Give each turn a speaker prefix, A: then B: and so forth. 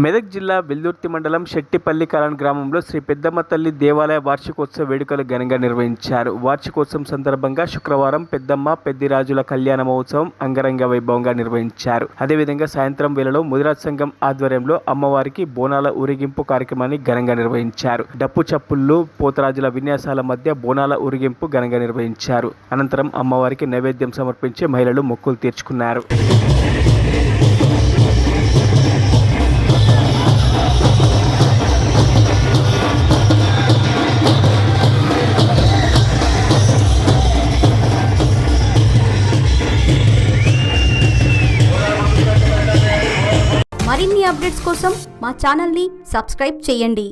A: మెదక్ జిల్లా వెల్దుర్తి మండలం శెట్టిపల్లి కాలన్ గ్రామంలో శ్రీ పెద్దమ్మ తల్లి దేవాలయ వార్షికోత్సవ వేడుకలు ఘనంగా నిర్వహించారు. వార్షికోత్సవం సందర్భంగా శుక్రవారం పెద్దమ్మ పెద్దిరాజుల కళ్యాణ మహోత్సవం అంగరంగ వైభవంగా నిర్వహించారు. అదేవిధంగా సాయంత్రం వేళలో ముదిరాజ్ సంఘం ఆధ్వర్యంలో అమ్మవారికి బోనాల ఊరేగింపు కార్యక్రమాన్ని ఘనంగా నిర్వహించారు. డప్పు చప్పుళ్ళు పోతరాజుల విన్యాసాల మధ్య బోనాల ఊరేగింపు ఘనంగా నిర్వహించారు. అనంతరం అమ్మవారికి నైవేద్యం సమర్పించి మహిళలు మొక్కులు తీర్చుకున్నారు.
B: మరిన్ని అప్డేట్స్ కోసం మా ఛానల్ని సబ్స్క్రైబ్ చేయండి.